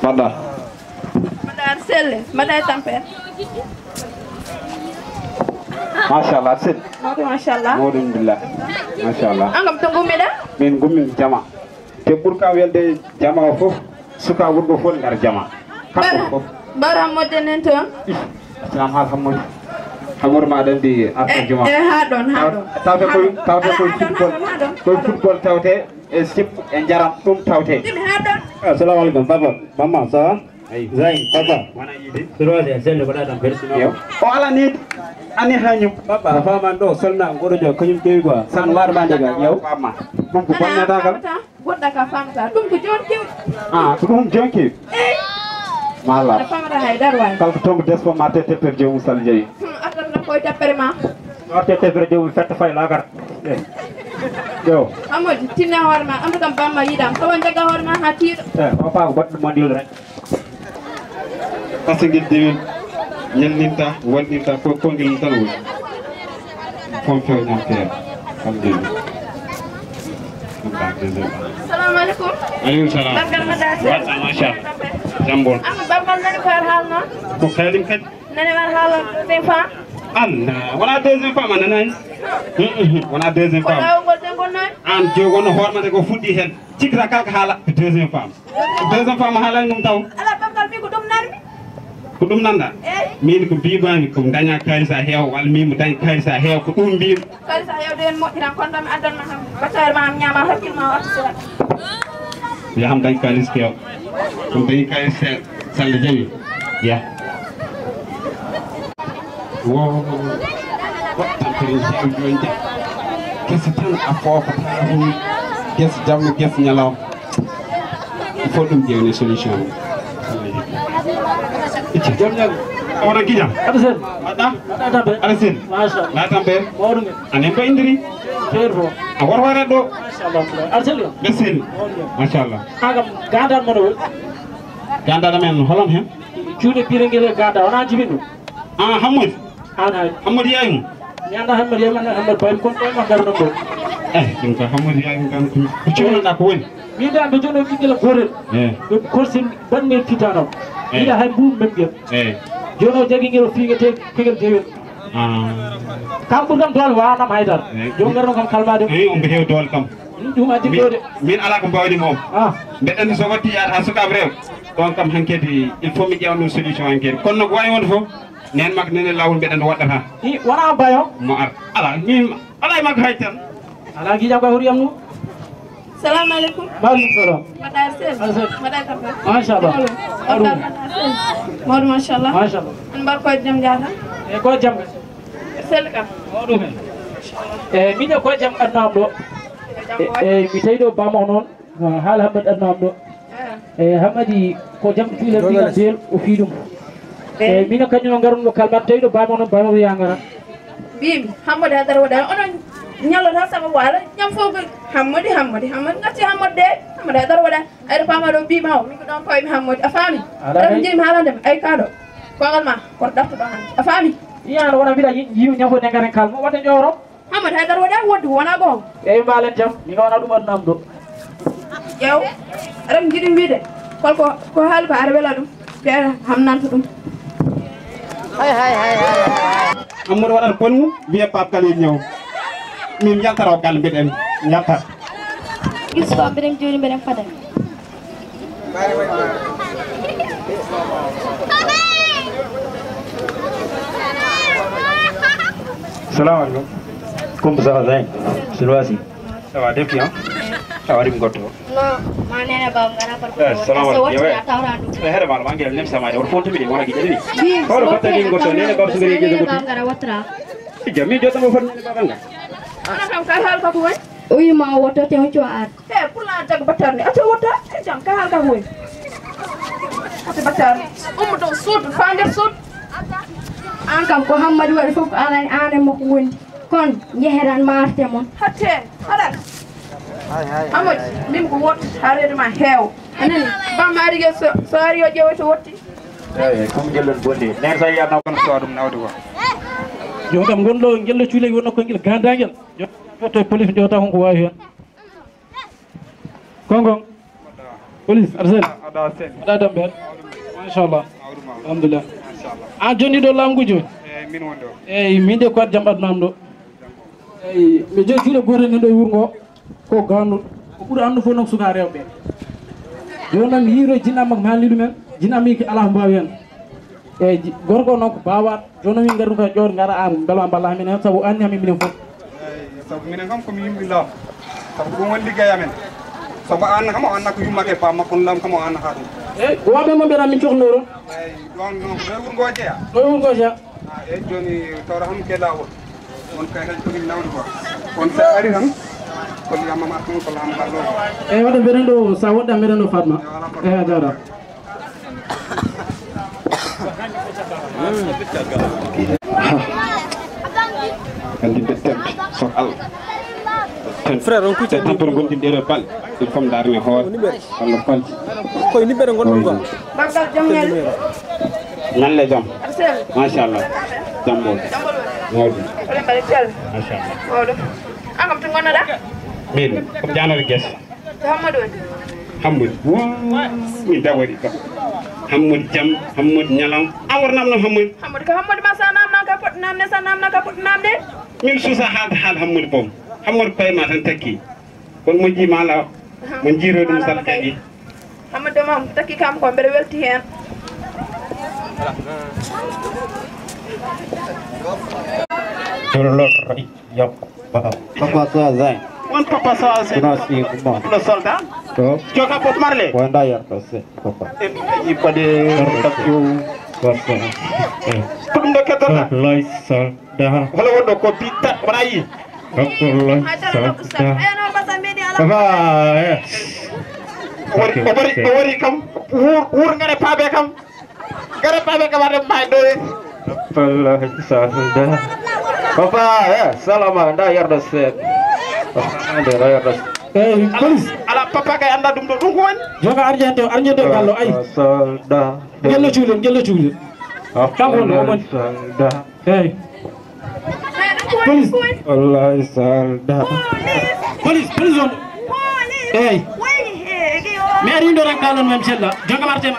Mada. Madar selle, madar tamper. Masyaallah Sid. Masyaallah. Alhamdulillah. Masyaallah. Angam tunggu meda? Min gummin jama. Te burka welde jama fof suka wurgo fon ngar jama. Hakko. Bara modenen ton. Salam alhamdulillah. Hamur ma dan di after juma. Ha don. Tawte ko football tawte e sip e jaram tum tawte. Ha don. Assalamu alaikum papa. Mama ça va? Zain papa. Wana yide. Suro de sel ko datam persino. Yo. O ala ni ani hanyum Papa fama do solna ngoro jo kanyum kewi quoi. San war ba daga yow. Mama. Dum ko bonna dagal. Godda ka famta. Dum ko jonki. Ah, dum jonki. Mala. Famata hay darwa. Kal ko tombe despo ma tete per jom sal jeyi. Atal na koy tapere ma. No tete per jom fetta fay lagar. Yo. Amodi tinna horma amdu kam bamma yidam. To jaga horma ha tiro. Papa ko bot mo dil rek. Parce que dewi ñelninta wonninta ko kongil tan woni fon few ñamte alhamdulillah Assalamu alaikum. alaykum salam Barkal madar. wa ma sha jambon Am babal nani ko halno. ko khadim kat Nani war halo de fa. Allah wala deuxième fois man nanay wala deuxième fois Wala ngol de gonnoy. an jogono hormade ko fuddi hen cikra kalka hala deuxième fois hala num taw Ala babal mi ko dum nan. ko dum nanda min ko bibami ko daña kalisa heew wal mi mo dañ kalisa heew ko dum bi Kalisa yow den mo tiran kon dam addan ma ham. Batar ma am nyama hakkil ma wat sira. ya ham dañ kalis keew ko dañ kalis salle jawi ya wo tampere heew jonde kessa tan a fofo tahu kessa jamno kessa nyalaw il faut dum jewne solution Ichi jamnya ora kijam Ada ada tambe. alasin Masha la tambe Modu anen ba indiri Ferro. a warwara do Mashallah. Arsel yo. besil machallah Agam gandal mo do. ganda men holon hen Juude pirengele ganda wana jibinu. ah hamud Ana hamud yayi nyanda hamad yamana hamad bay kon ko ma garno ko. dum ko hamud yayi kan ko ciwna da ko woni Mi da be jono kigela gorel. Dum korsin banne kitano. Ida hay bum membe. Jono jagi ngiro fingete kigel dewen. Kam burgam dol wana maydar. Jongarno kam kalmade. on be hew dol kam Dum adi dode. min ala ko bawdi mom be den so watti ya ha suka brew don kam hankedi il faut mi jewnu solution hankedi kono ko way won fo nen mak nen lawul be den wadata I wana bayo. mo ar ala min ala mak haytan Ala gi jam ko huriyam nu. Assalamu alaikum. Maaleykum salam. Madar sel. Alsel. Madar tamper. Mashallah. Arum. Modu mashallah. Mashallah. An bar ko jam jata. E ko jam. Sel kam. Modu men. Mi de ko jam adnam do. Mi taydo ba mo non. Hal hamad adnam do. Hamadi ko jam fiile bi del o fiidum. Mi no kanyum ngarum kalmat taydo ba mo non ba mo yangara. Bim hamad hadar wada onon nyalo ta sama wala nyam fogo hamadi ngati hamade hamada hadar wada ay fama do bi maw mi ko don koy mi hamadi afami dam jim halande ay kado ko ngal ma ko dafto do han afami Iya wona bida yiw nyafo ne ngaren kalmo wata joro. hamad hadar wada woddu wona go E mbalen jam mi ngona dum adnam do. yow ram jidi mbide ko hal ko arbela dum te hamnan to dum amour wadan kolmu biya pap kali ñew min yantaro gal beden yatta gis ko beden joni beden fada Salam alaikum. Kum sa zain. Silwasi. sawa def ya sawa dim gotto no manene ba ngara par ko assalamu so alaikum wata tawrandu here mal mangel nem sama de fonto mi de wona gideli bi ko fatta ni gotto nene bab su gari je ba ngara watra jami jota mo fanni babanga ana kam ka hal ka ko uyi ma woto te on ar e pula tag batarni ato wota e jam ka hal ka ko ate batarni do sud fander sud an kam ko hammadi wadi fof ane mo ko wondi kon yeheran marte mon hatte ala amad mim ko wot harede ma heew anani ba mari ge so ari o jewoto wotti Kum jellon bonde. Ner sa yadna kono so dum nawde ko yo tam gondo gello cuule wonno ko ngel gandagel. Yo to police jota hon ko wawi hen. Kongon. police arsel ada dambe machallah alhamdulillah a joni do lamgu joni min wondo eyyi min de ko jam adnam do eyyi mi jogi juuɗe goto ni ɗo e wurgo ko gandul ko ɓuuri andu fof noon suka rewɓe joni noon mi yiiro jinnamak mi haalni ɗumen jinnami ki ala mbawi hen eyyi gorko noon ko bawat joni min garu koye ƴoor gara an beela balla amin hen saabu anni amin minen foof sabu minen kam komi yimɓe law sabu ɗum woni liggey amen sabu an kam o anna ko yummake pa makko lam kam o anna ha ɗum eyyi waɓe mo mbiyata min cohnoron eyyi ɗon ɗo wurgo jeeya ɗo wurgo jeeya eyyi joni tawra tan ke lawol on kay tan jogui nawde quoi on sa ari tan ko yamama artum ko lam ballo eyyi waɗa mbiɗen ɗo sa woɗɗa mbiɗen ɗo Fatma eyyi a jarama andi bettem sok al frère on kucca tampere gondin ɗeɗo bal il faut darne hoore walla kolji koye niɓɓere gonɗon quoi baggal jom ñallu ñalle jam arsel machallah jambol mawɗum ole mbaɗe sell machallah mawɗum an kam to gonnoɗa min komi janore guesa to Hammadou woni Hammadou min dawari kam Hammadou jam Hammadou ñalam an wor namno Hammadou Hammadou ko Hammadou ma sa namna ka poɗɗo namde sa namna ka poɗɗo namde min suusa haalde haal Hammadou boom Hammadou payma tan takki kono mo jiima ala mo jiiro ɗum sala tagi Hammadou mam takki kam ko mbeɗa welti hen Papa Sow Zain. Won Papa Sow Zain. Le soldat. Joka Bob Marley. Wanda yarta se papa. E pade takyo. Tum de katana. Loy soldat. Wala wondo ko bitta brayi. Loy soldat. ayano basa medi ala Papa yes. Wori kam wur ngare pabe kam. Ngare pabe kam ade may do. Loy soldat. Papa yes, salama nda yarda se. Ande yarda. police Ala papa kay anda dum do dum ko woni. joga arjente gallo ay Soldat. jello cuulen kanko on omon Soldat. eyyi police Loy soldat. police on eyyi mi ari ndo rek galon mem cella joga martema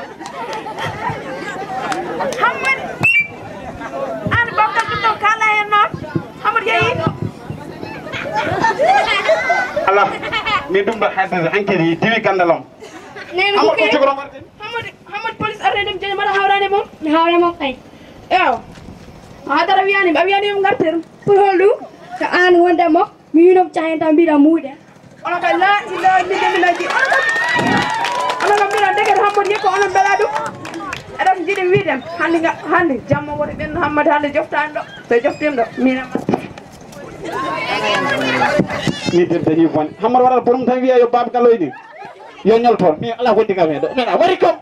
Hammadou an baggal ɗum kala hen noon Hammadou yeeyi Ala min dum do hadde enquête diwi gandalam. nene Amadou ko jogoro martin. Hammadou police arde ɗum joni mbaɗa hawrade mom mi hawre mo kay ewa hadara wiyani a wiyani yom gartir pour holɗum so an wonde mo mi winom cahen tan mbiɗa muuɗe ono kay la ilaha illallah ono kam mbiɗa degete Hammadou yekko onon beela ɗum eɗen jiiɗi wiiden hande jamma woto ɓenno Hammadou hande joftani ɗo so joftima ɗo minama Ni dañi fon Hammadou waɗata borom tan wiya yo baba galloyni yo ñolto mi ala wonde kam hen ɗo men a wari kam